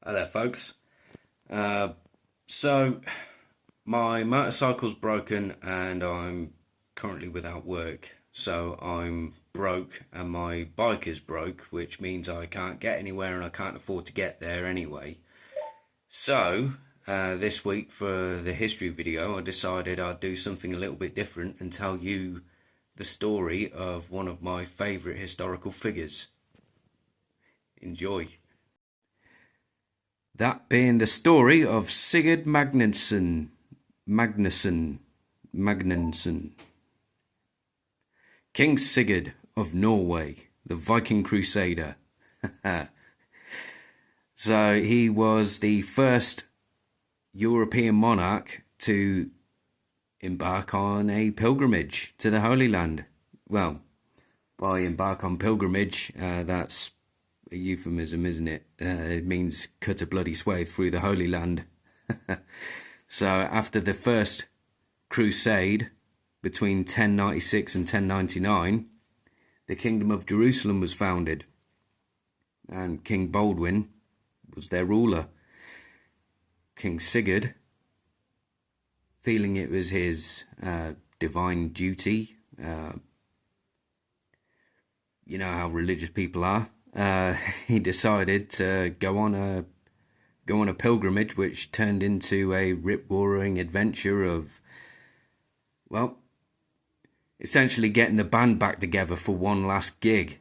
Hello, folks. Uh, so, my motorcycle's broken and I'm currently without work. So, I'm broke and my bike is broke, which means I can't get anywhere and I can't afford to get there anyway. So, this week for the history video, I decided I'd do something a little bit different and tell you the story of one of my favourite historical figures. Enjoy. That being the story of Sigurd Magnusson, King Sigurd of Norway, the Viking Crusader. So he was the first European monarch to embark on a pilgrimage to the Holy Land. Well, by embark on pilgrimage, that's a euphemism, isn't it? It means cut a bloody swathe through the Holy Land. So after the first crusade between 1096 and 1099, the Kingdom of Jerusalem was founded, and King Baldwin was their ruler. King Sigurd, feeling it was his divine duty, you know how religious people are, he decided to go on a pilgrimage, which turned into a rip-roaring adventure of, well, essentially getting the band back together for one last gig.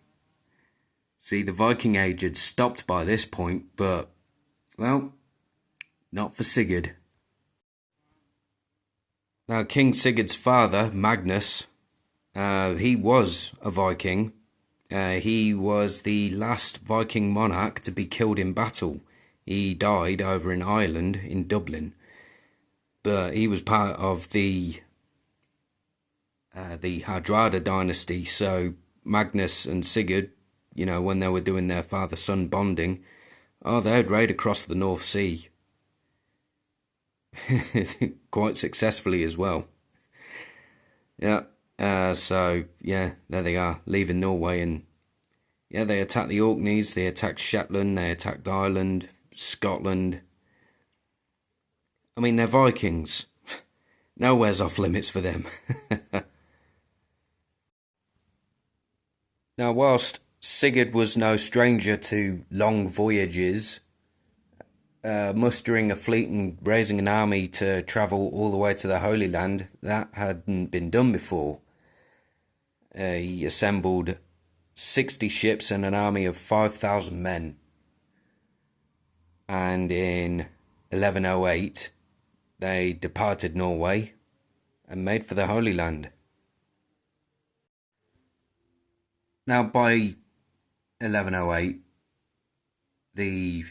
See, the Viking Age had stopped by this point, but, well, not for Sigurd. Now, King Sigurd's father, Magnus, he was a Viking. He was the last Viking monarch to be killed in battle. He died over in Ireland, in Dublin. But he was part of the Hardrada dynasty, so Magnus and Sigurd, you know, when they were doing their father-son bonding, they'd raid across the North Sea. Quite successfully as well. Yeah. So, yeah, there they are, leaving Norway, and yeah, they attacked the Orkneys, they attacked Shetland, they attacked Ireland, Scotland. I mean, they're Vikings. Nowhere's off limits for them. Now, whilst Sigurd was no stranger to long voyages, mustering a fleet and raising an army to travel all the way to the Holy Land, that hadn't been done before. He assembled 60 ships and an army of 5,000 men. And in 1108, they departed Norway and made for the Holy Land. Now, by 1108, the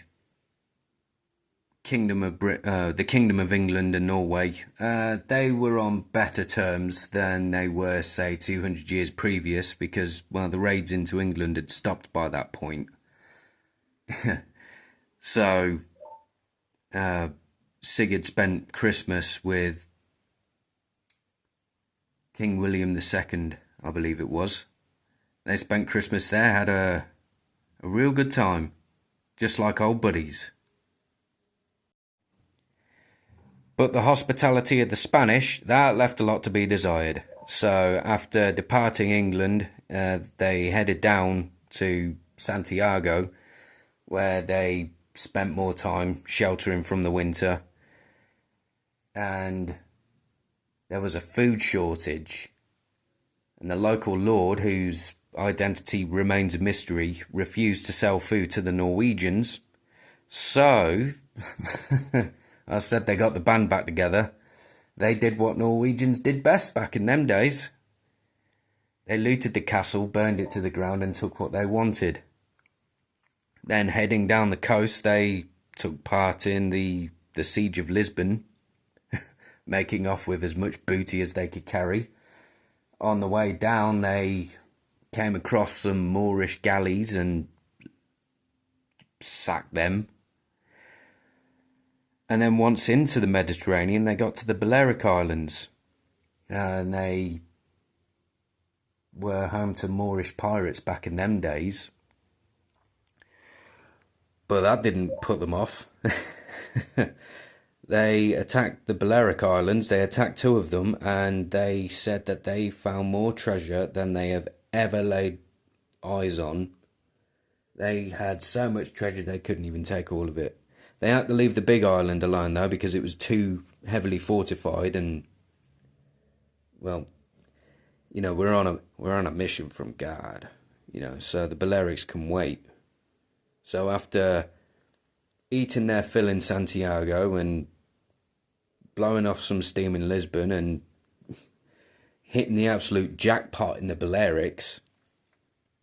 Kingdom of England and Norway, they were on better terms than they were, say, 200 years previous, because, well, the raids into England had stopped by that point. So, Sigurd spent Christmas with King William II, I believe it was. They spent Christmas there, had a real good time, just like old buddies. But the hospitality of the Spanish, that left a lot to be desired. So after departing England, they headed down to Santiago, where they spent more time sheltering from the winter. And there was a food shortage. And the local lord, whose identity remains a mystery, refused to sell food to the Norwegians. So, I said they got the band back together. They did what Norwegians did best back in them days. They looted the castle, burned it to the ground, and took what they wanted. Then, heading down the coast, they took part in the siege of Lisbon, making off with as much booty as they could carry. On the way down, they came across some Moorish galleys and sacked them. And then once into the Mediterranean, they got to the Balearic Islands. And they were home to Moorish pirates back in them days. But that didn't put them off. They attacked the Balearic Islands, they attacked two of them, and they said that they found more treasure than they have ever laid eyes on. They had so much treasure they couldn't even take all of it. They had to leave the big island alone though, because it was too heavily fortified, and well, we're on a mission from God, so the Balearics can wait. So after eating their fill in Santiago and blowing off some steam in Lisbon and hitting the absolute jackpot in the Balearics,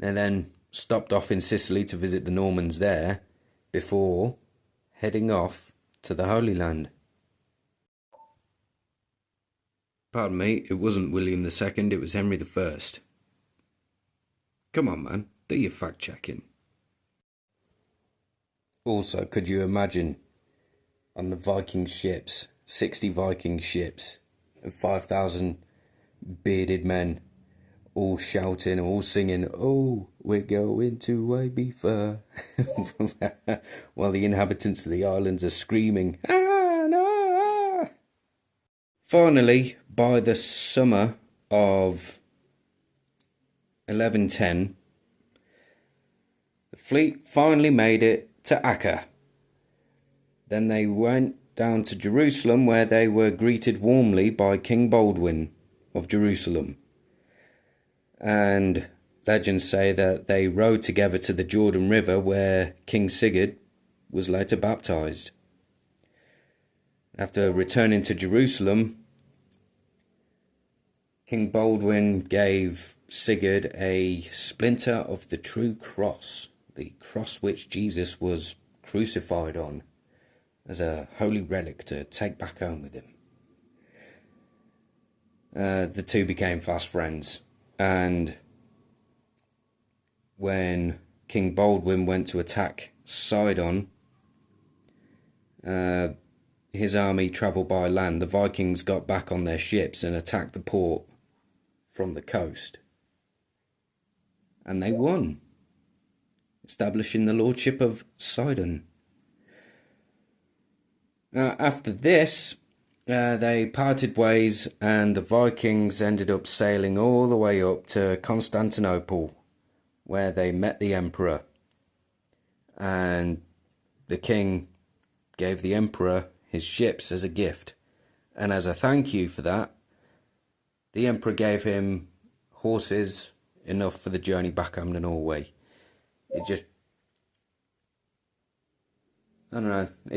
and then stopped off in Sicily to visit the Normans there before heading off to the Holy Land. Pardon me, it wasn't William II, it was Henry I. Come on, man, do your fact checking. Also, could you imagine on the Viking ships, 60 Viking ships, and 5,000 bearded men, all shouting, all singing, "Oh, we're going to Ibiza," while the inhabitants of the islands are screaming, "Ah, no!" Finally, by the summer of 1110, the fleet finally made it to Acre. Then they went down to Jerusalem, where they were greeted warmly by King Baldwin of Jerusalem. And legends say that they rowed together to the Jordan River, where King Sigurd was later baptized. After returning to Jerusalem, King Baldwin gave Sigurd a splinter of the true cross, the cross which Jesus was crucified on, as a holy relic to take back home with him. The two became fast friends, and when King Baldwin went to attack Sidon, his army travelled by land. The Vikings got back on their ships and attacked the port from the coast, and they won, establishing the lordship of Sidon. After this, they parted ways, and the Vikings ended up sailing all the way up to Constantinople, where they met the emperor. And the king gave the emperor his ships as a gift. And as a thank you for that, the emperor gave him horses enough for the journey back home to Norway. It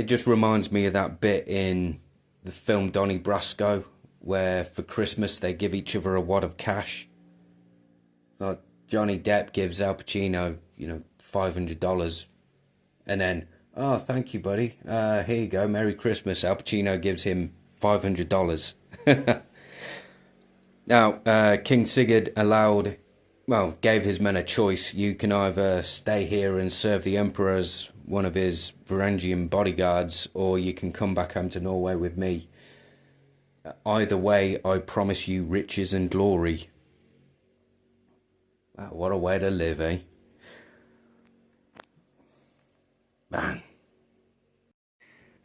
just reminds me of that bit in the film Donnie Brasco, where for Christmas they give each other a wad of cash. So Johnny Depp gives Al Pacino, $500, and then, "Oh, thank you, buddy. Here you go, Merry Christmas." Al Pacino gives him $500. Now, King Sigurd gave his men a choice. You can either stay here and serve the emperor as one of his Varangian bodyguards, or you can come back home to Norway with me. Either way, I promise you riches and glory. Wow, what a way to live, eh? Man.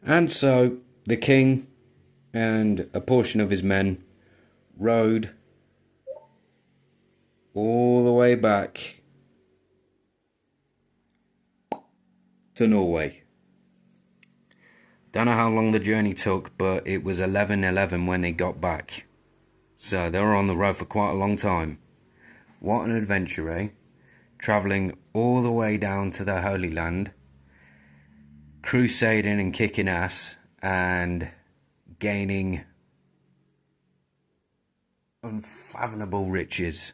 And so, the king and a portion of his men rowed all the way back to Norway. Don't know how long the journey took, but it was 11:11 when they got back. So they were on the road for quite a long time. What an adventure, eh? Travelling all the way down to the Holy Land, crusading and kicking ass, and gaining unfathomable riches.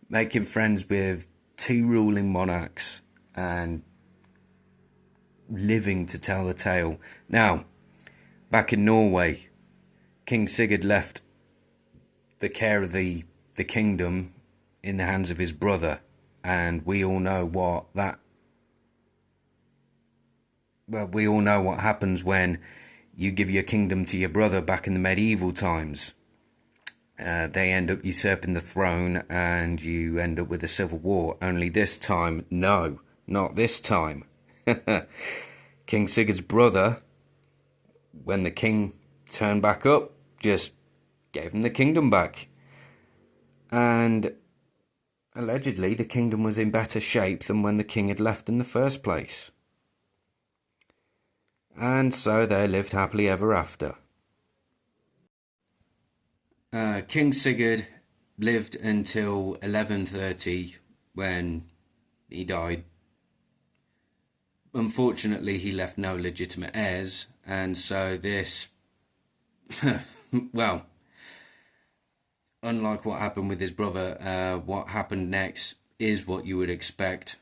Making friends with two ruling monarchs and living to tell the tale. Now, back in Norway, King Sigurd left the care of the kingdom in the hands of his brother, and we all know what happens when you give your kingdom to your brother back in the medieval times. They end up usurping the throne, and you end up with a civil war. Only this time, no, not this time. King Sigurd's brother, when the king turned back up, just gave him the kingdom back. And allegedly the kingdom was in better shape than when the king had left in the first place. And so they lived happily ever after. King Sigurd lived until 1130 when he died. Unfortunately, he left no legitimate heirs, and so this, well, unlike what happened with his brother, what happened next is what you would expect.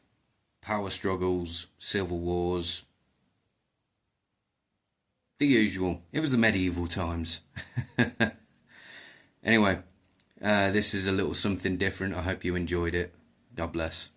Power struggles, civil wars, the usual. It was the medieval times. Anyway, this is a little something different. I hope you enjoyed it. God bless.